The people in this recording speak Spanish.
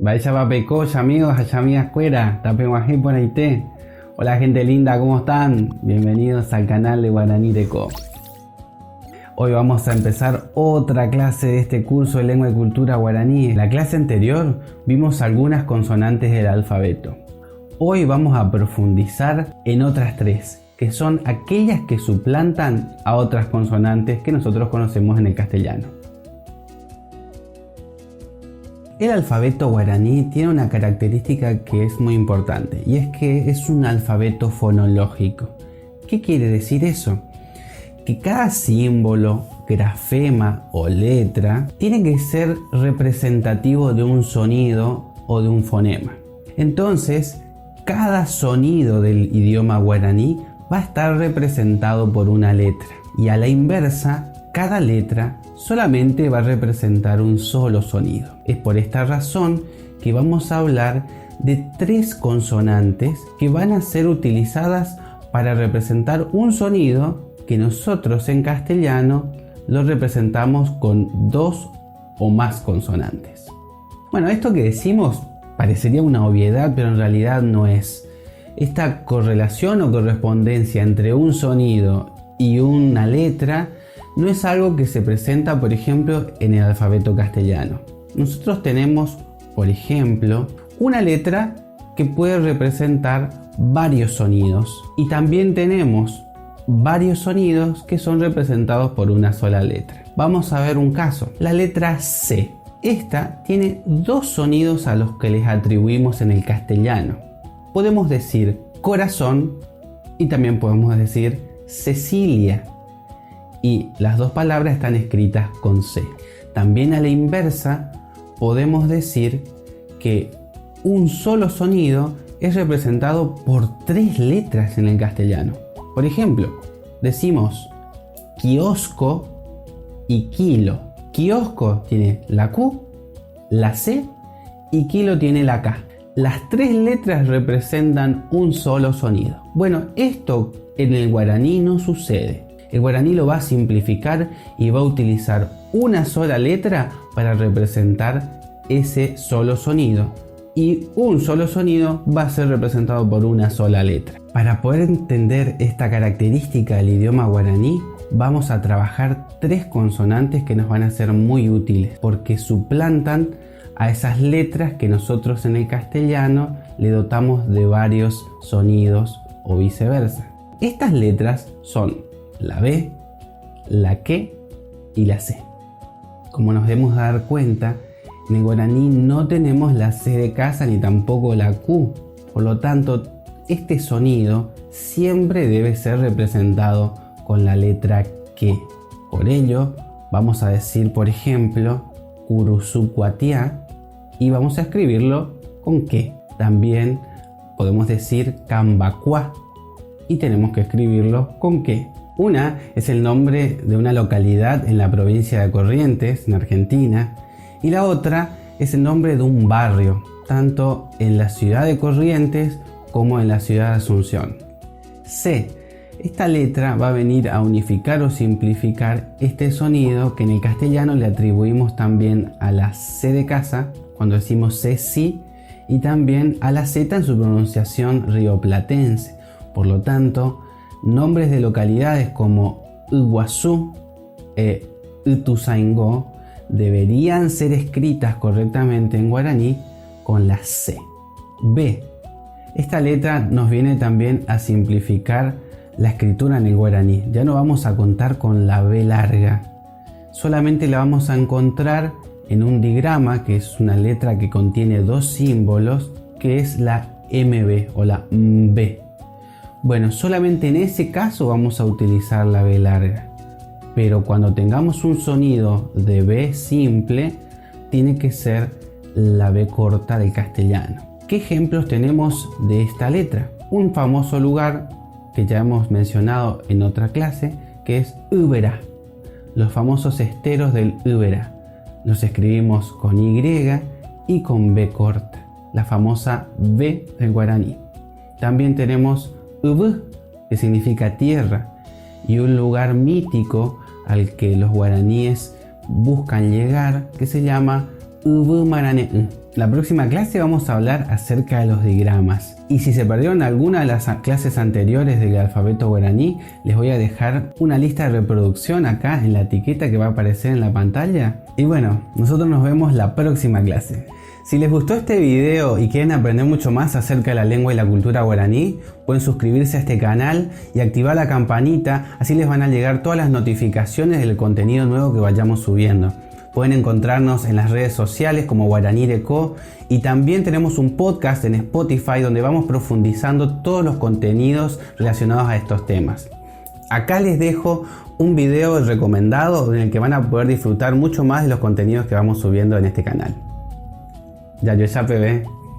Vaya papecoya amigos, amigas cuera, tapeguají por ahí. Hola gente linda, ¿cómo están? Bienvenidos al canal de Guaraní Teco. Hoy vamos a empezar otra clase de este curso de lengua y cultura guaraní. En la clase anterior vimos algunas consonantes del alfabeto. Hoy vamos a profundizar en otras tres, que son aquellas que suplantan a otras consonantes que nosotros conocemos en el castellano. El alfabeto guaraní tiene una característica que es muy importante y es que es un alfabeto fonológico. ¿Qué quiere decir eso? Que cada símbolo, grafema o letra tiene que ser representativo de un sonido o de un fonema. Entonces, cada sonido del idioma guaraní va a estar representado por una letra y a la inversa, cada letra solamente va a representar un solo sonido. Es por esta razón que vamos a hablar de tres consonantes que van a ser utilizadas para representar un sonido que nosotros en castellano lo representamos con dos o más consonantes. Bueno, esto que decimos parecería una obviedad, pero en realidad no es. Esta correlación o correspondencia entre un sonido y una letra no es algo que se presenta, por ejemplo, en el alfabeto castellano. Nosotros tenemos, por ejemplo, una letra que puede representar varios sonidos y también tenemos varios sonidos que son representados por una sola letra. Vamos a ver un caso. La letra C. Esta tiene dos sonidos a los que les atribuimos en el castellano. Podemos decir corazón y también podemos decir Cecilia. Y las dos palabras están escritas con C. También a la inversa podemos decir que un solo sonido es representado por tres letras en el castellano. Por ejemplo, decimos kiosco y kilo. Kiosco tiene la Q, la C y kilo tiene la K. Las tres letras representan un solo sonido. Bueno, esto en el guaraní no sucede. El guaraní lo va a simplificar y va a utilizar una sola letra para representar ese solo sonido. Y un solo sonido va a ser representado por una sola letra. Para poder entender esta característica del idioma guaraní, vamos a trabajar tres consonantes que nos van a ser muy útiles porque suplantan a esas letras que nosotros en el castellano le dotamos de varios sonidos o viceversa. Estas letras son la B, la Q y la C. Como nos debemos dar cuenta, en el guaraní no tenemos la C de casa ni tampoco la Q. Por lo tanto, este sonido siempre debe ser representado con la letra Q. Por ello, vamos a decir, por ejemplo, Curuzucuatiá y vamos a escribirlo con Q. También podemos decir Cambacuá y tenemos que escribirlo con Q. Una es el nombre de una localidad en la provincia de Corrientes, en Argentina, y la otra es el nombre de un barrio, tanto en la ciudad de Corrientes como en la ciudad de Asunción. C. Esta letra va a venir a unificar o simplificar este sonido que en el castellano le atribuimos también a la C de casa cuando decimos Ceci y también a la Z en su pronunciación rioplatense. Por lo tanto, nombres de localidades como Iguazú e Ituzaingó deberían ser escritas correctamente en guaraní con la C. B. Esta letra nos viene también a simplificar la escritura en el guaraní. Ya no vamos a contar con la B larga. Solamente la vamos a encontrar en un digrama, que es una letra que contiene dos símbolos, que es la MB o la MB. Bueno, solamente en ese caso vamos a utilizar la B larga. Pero cuando tengamos un sonido de B simple, tiene que ser la B corta del castellano. ¿Qué ejemplos tenemos de esta letra? Un famoso lugar que ya hemos mencionado en otra clase, que es Úbeda. Los famosos esteros del Úbeda. Los escribimos con Y y con B corta, la famosa B del guaraní. También tenemos Ubú, que significa tierra, y un lugar mítico al que los guaraníes buscan llegar, que se llama Ubú Marane'u, La próxima clase vamos a hablar acerca de los digramas. Y si se perdieron alguna de las clases anteriores del alfabeto guaraní, les voy a dejar una lista de reproducción acá en la etiqueta que va a aparecer en la pantalla. Y bueno, nosotros nos vemos la próxima clase. Si les gustó este video y quieren aprender mucho más acerca de la lengua y la cultura guaraní, pueden suscribirse a este canal y activar la campanita, así les van a llegar todas las notificaciones del contenido nuevo que vayamos subiendo. Pueden encontrarnos en las redes sociales como Guaraní Deco y también tenemos un podcast en Spotify donde vamos profundizando todos los contenidos relacionados a estos temas. Acá les dejo un video recomendado en el que van a poder disfrutar mucho más de los contenidos que vamos subiendo en este canal. Ya yo ya, bebé.